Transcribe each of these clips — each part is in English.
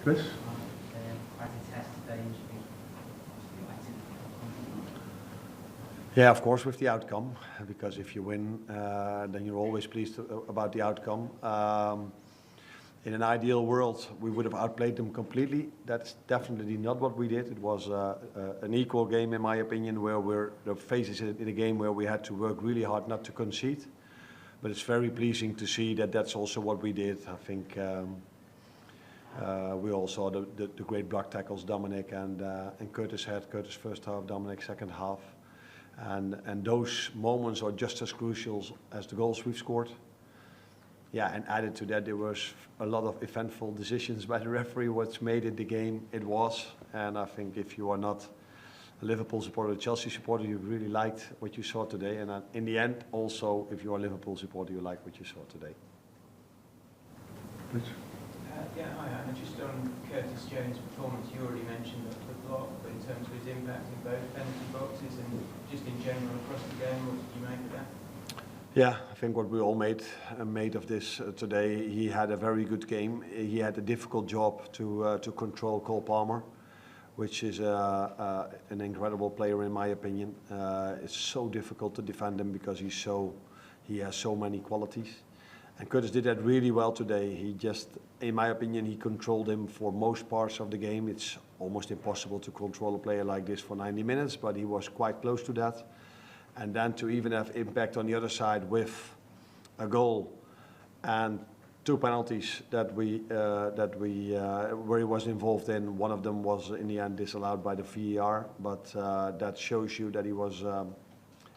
Chris? As a test today, you should be delighted. Yeah, of course, with the outcome, because if you win, then you're always pleased about the outcome. In an ideal world, we would have outplayed them completely. That's definitely not what we did. It was an equal game, in my opinion, where the phases in a game where we had to work really hard not to concede. But it's very pleasing to see that that's also what we did. I think we all saw the great block tackles Dominic and Curtis had. Curtis first half, Dominic second half. And those moments are just as crucial as the goals we've scored. Yeah, and added to that, there was a lot of eventful decisions by the referee. What's made it the game it was. And I think if you are not a Liverpool supporter, a Chelsea supporter, you really liked what you saw today. And in the end, also, if you are a Liverpool supporter, you like what you saw today. Rich? Yeah, hi, Anna. Just on Curtis Jones' performance, you already mentioned the block, but in terms of his impact in both penalty boxes and just in general across the game, what did you make of that? Yeah, I think what we all made of this today. He had a very good game. He had a difficult job to control Cole Palmer, which is an incredible player in my opinion. It's so difficult to defend him because he has so many qualities. And Curtis did that really well today. He just, in my opinion, he controlled him for most parts of the game. It's almost impossible to control a player like this for 90 minutes, but he was quite close to that. And then to even have impact on the other side with a goal and two penalties where he was involved in. One of them was in the end disallowed by the VAR, but that shows you that he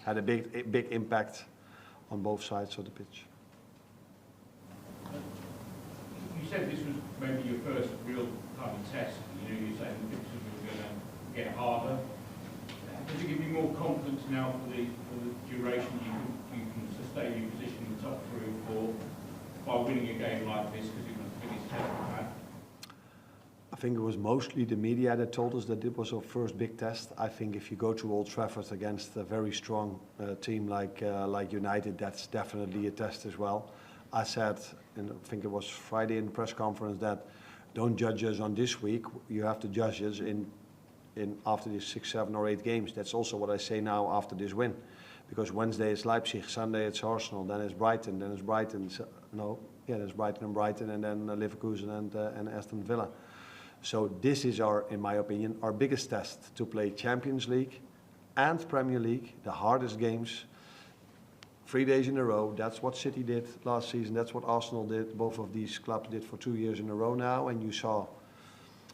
had a big impact on both sides of the pitch. You said this was maybe your first real kind of test. You said the fixtures were going to get harder. Does it give you more confidence now for the duration you can sustain your position in the top 3 or 4 by winning a game like this because it was the biggest test we've had? I think it was mostly the media that told us that it was our first big test. I think if you go to Old Trafford against a very strong team like United, that's definitely a test as well. I said, and I think it was Friday in the press conference, that don't judge us on this week. You have to judge us in after these 6, 7 or 8 games. That's also what I say now after this win. Because Wednesday is Leipzig, Sunday it's Arsenal, then it's Brighton, then it's Brighton. There's Brighton, and then Leverkusen and Aston Villa. So this is in my opinion, our biggest test to play Champions League and Premier League, the hardest games, 3 days in a row. That's what City did last season. That's what Arsenal did. Both of these clubs did for 2 years in a row now. And you saw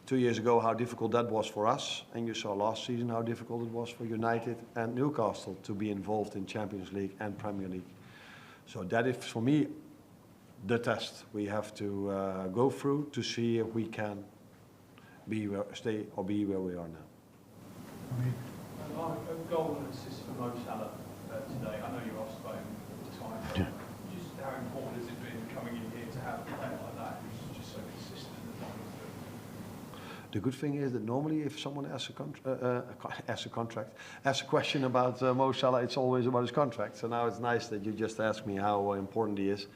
2 years ago how difficult that was for us. And you saw last season how difficult it was for United and Newcastle to be involved in Champions League and Premier League. So that is, for me, the test we have to go through to see if we can be where we are now. A goal and assist for Mo Salah today. I know you're off Spain all the time. Yeah. Just how important has it been coming in here to have a player like that who's just so consistent in the final? The good thing is that normally if someone asks a question about Mo Salah, it's always about his contract. So now it's nice that you just asked me how important he is.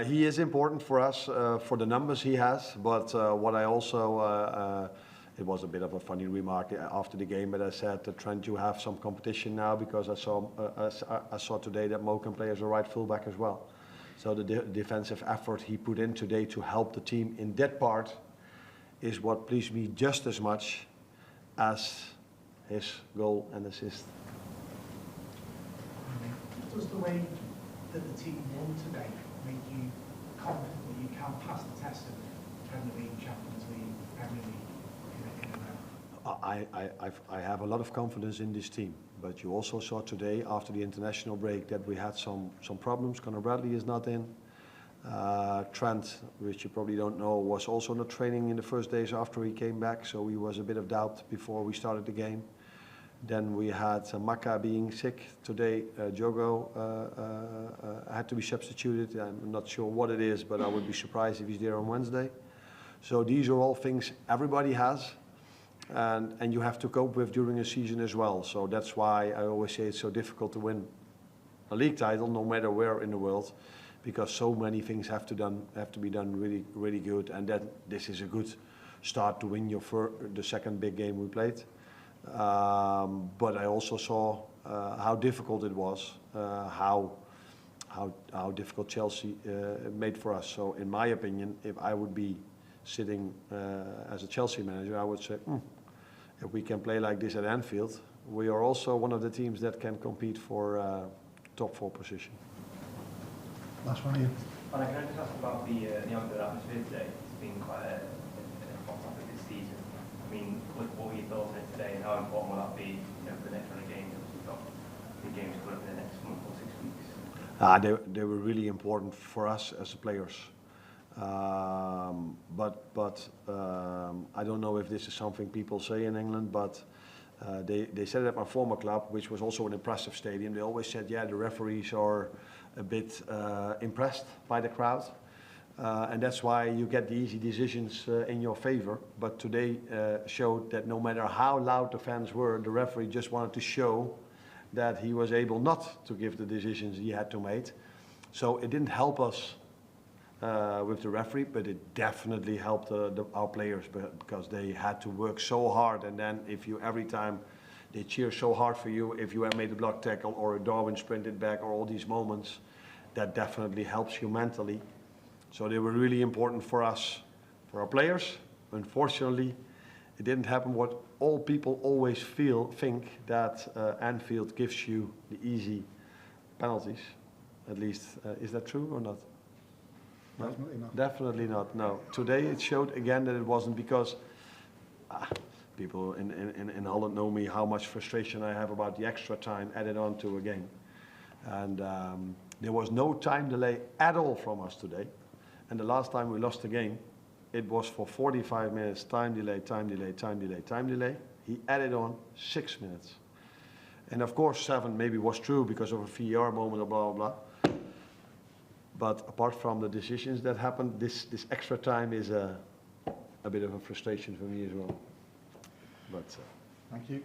He is important for us for the numbers he has, but what I also, it was a bit of a funny remark after the game, but I said, Trent, you have some competition now because I saw today that Mo can play as a right fullback as well. So the defensive effort he put in today to help the team in that part is what pleased me just as much as his goal and assist. Does the way that the team won today make you confident that you can pass the test of Premier League, Champions League, Premier League I have a lot of confidence in this team, but you also saw today after the international break that we had some problems. Conor Bradley is not in. Trent, which you probably don't know, was also not training in the first days after he came back, so he was a bit of doubt before we started the game. Then we had Maka being sick today. Jogo had to be substituted. I'm not sure what it is, but I would be surprised if he's there on Wednesday. So these are all things everybody has, and you have to cope with during a season as well. So that's why I always say it's so difficult to win a league title, no matter where in the world, because so many things have to be done really, really good, and then this is a good start to win the second big game we played. But I also saw how difficult it was, how difficult Chelsea made for us. So in my opinion, if I would be sitting as a Chelsea manager, I would say, if we can play like this at Anfield, we are also one of the teams that can compete for top 4 position. Last one, Ian. And I can I just ask about the Anfield atmosphere today? It's been quite a hot topic this season. I mean, what were your thoughts on it today, and how important will that be, for the next round of games? We've got big games coming up in the next month or 6 weeks. They were really important for us as players. But I don't know if this is something people say in England, but they said it at my former club, which was also an impressive stadium. They always said, yeah, the referees are a bit impressed by the crowd. And that's why you get the easy decisions in your favor. But today showed that no matter how loud the fans were, the referee just wanted to show that he was able not to give the decisions he had to make. So it didn't help us with the referee, but it definitely helped our players, because they had to work so hard. And then if you every time they cheer so hard for you, if you have made a block tackle or a Darwin sprinted back or all these moments, that definitely helps you mentally. So they were really important for us, for our players. Unfortunately, it didn't happen what all people always think, that Anfield gives you the easy penalties. At least, is that true or not? No? Definitely not. Definitely not, no. Today it showed again that it wasn't, because people in Holland know me, how much frustration I have about the extra time added on to a game. And there was no time delay at all from us today. And the last time we lost the game, it was for 45 minutes, time delay, time delay, time delay, time delay. He added on 6 minutes. And of course 7 maybe was true because of a VAR moment or blah, blah, blah. But apart from the decisions that happened, this extra time is a bit of a frustration for me as well. But Thank you.